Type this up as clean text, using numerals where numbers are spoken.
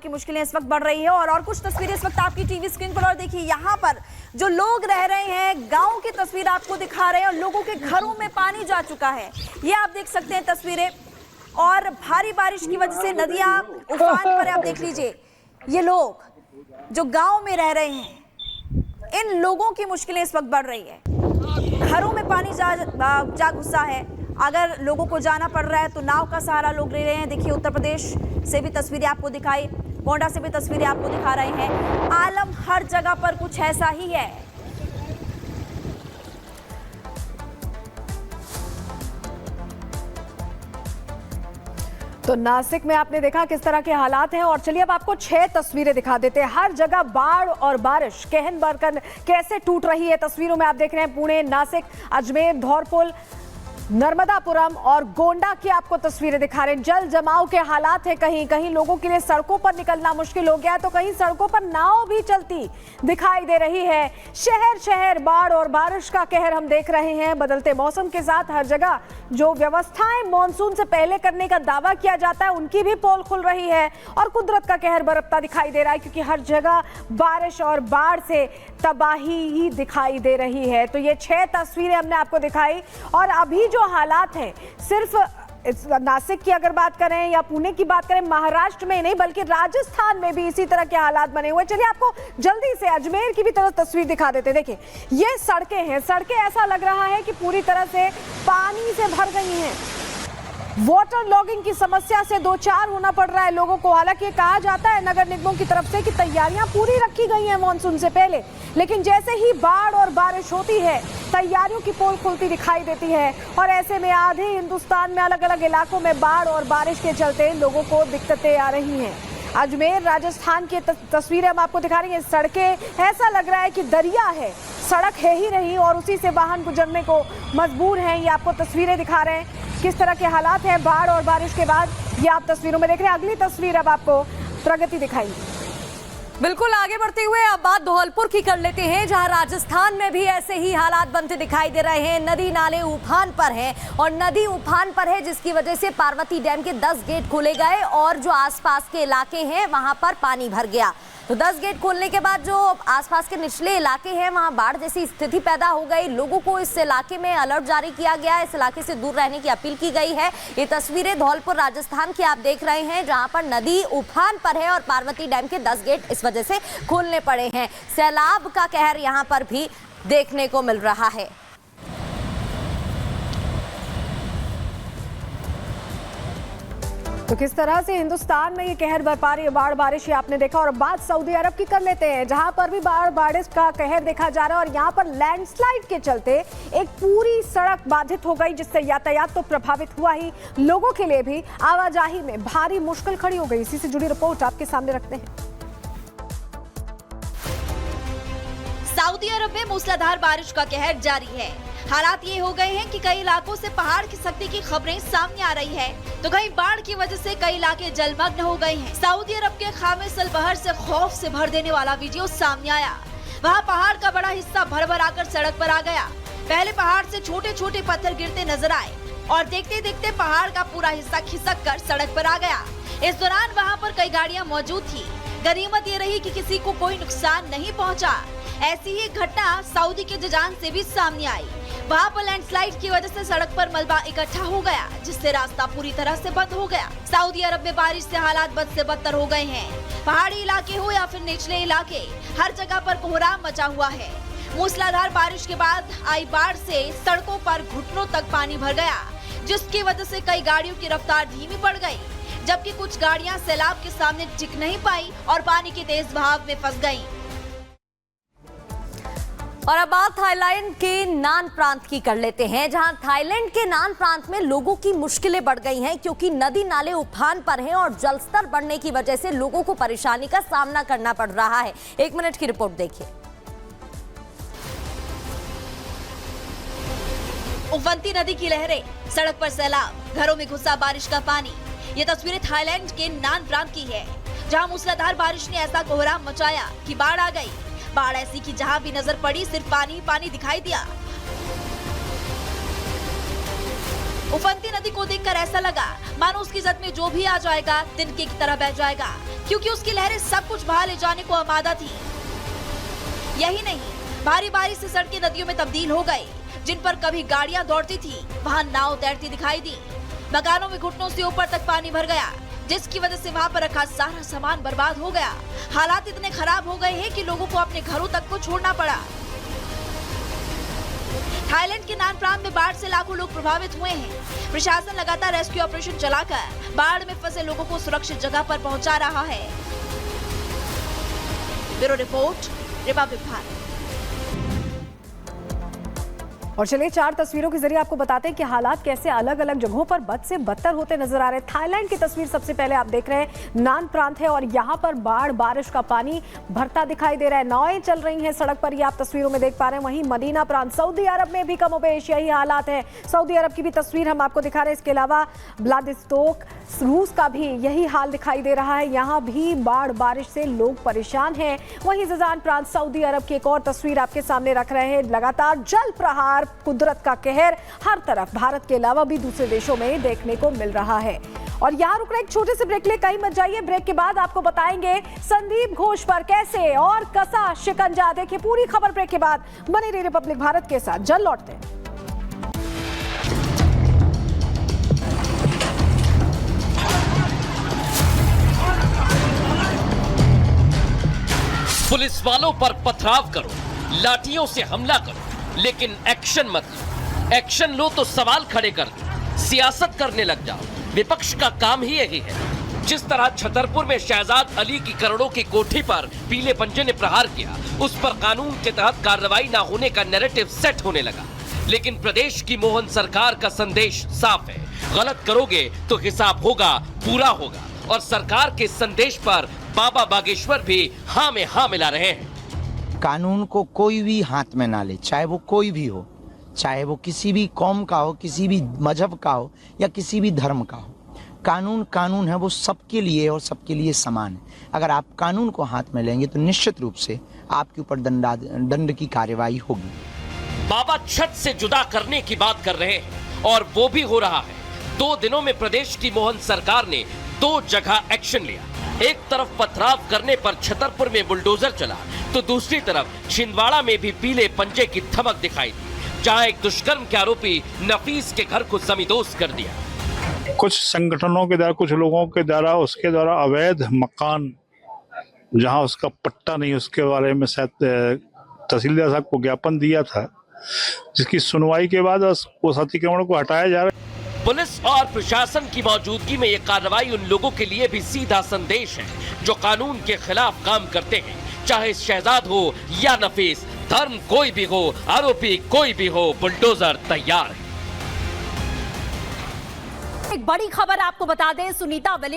की मुश्किलें इस वक्त बढ़ रही है। और कुछ तस्वीरें इस वक्त आपकी टीवी स्क्रीन पर, और देखिए यहाँ पर जो लोग रह रहे हैं, गांव की तस्वीर आपको दिखा रहे हैं और लोगों के घरों में पानी जा चुका है। ये आप देख सकते हैं तस्वीरें, और भारी बारिश की वजह से नदियां उफान पर है। आप देख लीजिए, ये लोग जो गांव में रह रहे हैं, इन लोगों की मुश्किलें इस वक्त बढ़ रही है। घरों में पानी जा घुसा है। अगर लोगों को जाना पड़ रहा है तो नाव का सहारा लोग ले रहे हैं। देखिए, उत्तर प्रदेश से भी तस्वीरें आपको दिखाई, गोंडा से भी तस्वीरें आपको दिखा रहे हैं। आलम हर जगह पर कुछ ऐसा ही है। तो नासिक में आपने देखा किस तरह के हालात हैं, और चलिए अब आपको 6 तस्वीरें दिखा देते हैं। हर जगह बाढ़ और बारिश कहन बरकन कैसे टूट रही है। तस्वीरों में आप देख रहे हैं पुणे, नासिक, अजमेर, धौरपुर, नर्मदापुरम और गोंडा की आपको तस्वीरें दिखा रहे हैं। जल जमाव के हालात हैं। कहीं कहीं लोगों के लिए सड़कों पर निकलना मुश्किल हो गया है, तो कहीं सड़कों पर नाव भी चलती दिखाई दे रही है। शहर शहर बाढ़ और बारिश का कहर हम देख रहे हैं। बदलते मौसम के साथ हर जगह जो व्यवस्थाएं मॉनसून से पहले करने का दावा किया जाता है, उनकी भी पोल खुल रही है और कुदरत का कहर बरपता दिखाई दे रहा है, क्योंकि हर जगह बारिश और बाढ़ से तबाही ही दिखाई दे रही है। तो ये 6 तस्वीरें हमने आपको दिखाई, और अभी जो हालात हैं, सिर्फ नासिक की अगर बात करें या पुणे की बात करें, महाराष्ट्र में नहीं बल्कि राजस्थान में भी इसी तरह के हालात बने हुए। चलिए आपको जल्दी से अजमेर की भी तरह तस्वीर दिखा देते हैं। देखिए, ये सड़कें हैं। सड़कें ऐसा लग रहा है कि पूरी तरह से पानी से भर गई हैं। वाटर लॉगिंग की समस्या से दो चार होना पड़ रहा है लोगों को। हालांकि कहा जाता है नगर निगमों की तरफ से कि तैयारियां पूरी रखी गई हैं मॉनसून से पहले, लेकिन जैसे ही बाढ़ और बारिश होती है, तैयारियों की पोल खुलती दिखाई देती है। और ऐसे में आधे हिंदुस्तान में अलग अलग इलाकों में बाढ़ और बारिश के चलते लोगों को दिक्कतें आ रही हैं। अजमेर राजस्थान की तस्वीरें हम आपको दिखा रही हैं। सड़कें ऐसा लग रहा है कि दरिया है, सड़क है ही नहीं और उसी से वाहन गुजरने को मजबूर हैं। ये आपको तस्वीरें दिखा रहे हैं किस तरह के हालात हैं बाढ़ और बारिश के बाद। ये आप तस्वीरों में देख रहे हैं। अगली तस्वीर अब आपको प्रगति दिखाई। बिल्कुल, आगे बढ़ते हुए अब बात धौलपुर की कर लेते हैं, जहां राजस्थान में भी ऐसे ही हालात बनते दिखाई दे रहे हैं। नदी नाले उफान पर हैं, और नदी उफान पर है जिसकी वजह से पार्वती डैम के 10 गेट खोले गए और जो आसपास के इलाके हैं वहां पर पानी भर गया। तो 10 गेट खोलने के बाद जो आसपास के निचले इलाके हैं वहां बाढ़ जैसी स्थिति पैदा हो गई। लोगों को इस इलाके में अलर्ट जारी किया गया है, इस इलाके से दूर रहने की अपील की गई है। ये तस्वीरें धौलपुर राजस्थान की आप देख रहे हैं, जहां पर नदी उफान पर है और पार्वती डैम के 10 गेट इस वजह से खोलने पड़े हैं। सैलाब का कहर यहां पर भी देखने को मिल रहा है। तो किस तरह से हिंदुस्तान में ये कहर बरपा रही है बाढ़ बारिश, ये आपने देखा। और बात सऊदी अरब की कर लेते हैं, जहां पर भी बाढ़ बारिश का कहर देखा जा रहा है। और यहां पर लैंडस्लाइड के चलते एक पूरी सड़क बाधित हो गई, जिससे यातायात तो प्रभावित हुआ ही, लोगों के लिए भी आवाजाही में भारी मुश्किल खड़ी हो गई। इसी से जुड़ी रिपोर्ट आपके सामने रखते हैं। सऊदी अरब में मूसलाधार बारिश का कहर जारी है। हालात ये हो गए हैं कि कई इलाकों से पहाड़ खिसकने की खबरें सामने आ रही है, तो कहीं बाढ़ की वजह से कई इलाके जलमग्न हो गए हैं। सऊदी अरब के खामे सलबहर से खौफ से भर देने वाला वीडियो सामने आया। वहाँ पहाड़ का बड़ा हिस्सा भर भर आकर सड़क पर आ गया। पहले पहाड़ से छोटे छोटे पत्थर गिरते नजर आए और देखते देखते पहाड़ का पूरा हिस्सा खिसक कर सड़क पर आ गया। इस दौरान वहाँ पर कई गाड़ियाँ मौजूद थी। गनीमत ये रही कि किसी को कोई नुकसान नहीं पहुँचा। ऐसी ही घटना सऊदी के जजान से भी सामने आई। वहाँ पर लैंडस्लाइड की वजह से सड़क पर मलबा इकट्ठा हो गया, जिससे रास्ता पूरी तरह से बंद हो गया। सऊदी अरब में बारिश से हालात बद से बदतर हो गए हैं। पहाड़ी इलाके हो या फिर निचले इलाके, हर जगह पर कोहराम मचा हुआ है। मूसलाधार बारिश के बाद आई बाढ़ से सड़कों पर घुटनों तक पानी भर गया, जिसकी वजह से कई गाड़ियों की रफ्तार धीमी पड़ गई, जबकि कुछ गाड़ियां सैलाब के सामने टिक नहीं पाई और पानी के तेज बहाव में फंस गईं। और अब बात थाईलैंड के नान प्रांत की कर लेते हैं, जहां थाईलैंड के नान प्रांत में लोगों की मुश्किलें बढ़ गई हैं, क्योंकि नदी नाले उफान पर हैं और जलस्तर बढ़ने की वजह से लोगों को परेशानी का सामना करना पड़ रहा है। 1 मिनट की रिपोर्ट देखिए। उफनती नदी की लहरें, सड़क पर सैलाब, घरों में घुसा बारिश का पानी। ये तस्वीरें थाईलैंड के नान प्रांत की है, जहां मूसलाधार बारिश ने ऐसा कोहराम मचाया कि बाढ़ आ गई। बाढ़ ऐसी कि जहां भी नजर पड़ी सिर्फ पानी ही पानी दिखाई दिया। उफनती नदी को देखकर ऐसा लगा मानो उसकी जद में जो भी आ जाएगा तिनके की तरह बह जाएगा, क्योंकि उसकी लहरें सब कुछ बहा ले जाने को आमादा थी। यही नहीं, भारी बारिश से सड़कें नदियों में तब्दील हो गई। जिन पर कभी गाड़ियां दौड़ती थी वहां नाव तैरती दिखाई दी। मकानों में घुटनों से ऊपर तक पानी भर गया, जिसकी वजह से वहां पर रखा सारा सामान बर्बाद हो गया। हालात इतने खराब हो गए हैं कि लोगों को अपने घरों तक को छोड़ना पड़ा। थाईलैंड के नान प्रांत में बाढ़ से लाखों लोग प्रभावित हुए हैं। प्रशासन लगातार रेस्क्यू ऑपरेशन चलाकर बाढ़ में फंसे लोगों को सुरक्षित जगह पर पहुंचा रहा है। Bureau report, Republic Bharat. और चलिए 4 तस्वीरों के जरिए आपको बताते हैं कि हालात कैसे अलग अलग जगहों पर बद से बदतर होते नजर आ रहे हैं। थाईलैंड की तस्वीर सबसे पहले आप देख रहे हैं, नान प्रांत है और यहाँ पर बाढ़ बारिश का पानी भरता दिखाई दे रहा है। नावें चल रही हैं सड़क पर, ये आप तस्वीरों में देख पा रहे हैं। वहीं मदीना प्रांत सऊदी अरब में भी कमोबेश यही हालात है। सऊदी अरब की भी तस्वीर हम आपको दिखा रहे हैं। इसके अलावा व्लादिवोस्तोक रूस का भी यही हाल दिखाई दे रहा है। यहाँ भी बाढ़ बारिश से लोग परेशान हैं। वहीं जजान प्रांत सऊदी अरब की एक और तस्वीर आपके सामने रख रहे हैं। लगातार जल प्रहार, कुदरत का कहर हर तरफ भारत के अलावा भी दूसरे देशों में देखने को मिल रहा है। और यहाँ रुक रहे एक छोटे से ब्रेक ले, कहीं मत जाइए। ब्रेक के बाद आपको बताएंगे संदीप घोष पर कैसे और कसा शिकंजा। देखिए पूरी खबर ब्रेक के बाद। बने रहिए रिपब्लिक भारत के साथ, जल्द लौटते हैं। पुलिस वालों पर पथराव करो, लाठियों से हमला करो, लेकिन एक्शन मत लो। एक्शन लो तो सवाल खड़े कर दो, सियासत करने लग जाओ। विपक्ष का काम ही यही है। जिस तरह छतरपुर में शहजाद अली की करोड़ों की कोठी पर पीले पंजे ने प्रहार किया, उस पर कानून के तहत कार्रवाई न होने का नैरेटिव सेट होने लगा। लेकिन प्रदेश की मोहन सरकार का संदेश साफ है, गलत करोगे तो हिसाब होगा, पूरा होगा। और सरकार के संदेश पर बाबा बागेश्वर भी हाँ में हाँ मिला रहे हैं। कानून को कोई भी हाथ में ना ले, चाहे वो कोई भी हो, चाहे वो किसी भी कौम का हो, किसी भी मजहब का हो या किसी भी धर्म का हो। कानून कानून है, वो सबके लिए और सबके लिए समान है। अगर आप कानून को हाथ में लेंगे तो निश्चित रूप से आपके ऊपर दंड की कार्यवाही होगी। बाबा छत से जुदा करने की बात कर रहे हैं और वो भी हो रहा है। 2 दिनों में प्रदेश की मोहन सरकार ने 2 जगह एक्शन लिया। एक तरफ पथराव करने पर छतरपुर में बुलडोजर चला, तो दूसरी तरफ छिंदवाड़ा में भी पीले पंजे की धमक दिखाई दी, जहां एक दुष्कर्म के आरोपी नफीस के घर को जमींदोज कर दिया। कुछ संगठनों के द्वारा, कुछ लोगों के द्वारा उसके द्वारा अवैध मकान जहां उसका पट्टा नहीं, उसके बारे में शायद तहसीलदार साहब को ज्ञापन दिया था, जिसकी सुनवाई के बाद उस अतिक्रमण को हटाया जा रहा है। पुलिस और प्रशासन की मौजूदगी में ये कार्रवाई उन लोगों के लिए भी सीधा संदेश है जो कानून के खिलाफ काम करते हैं, चाहे शहजाद हो या नफीस, धर्म कोई भी हो, आरोपी कोई भी हो, बुलडोजर तैयार है। एक बड़ी खबर आपको बता दें, सुनीता विलियम्स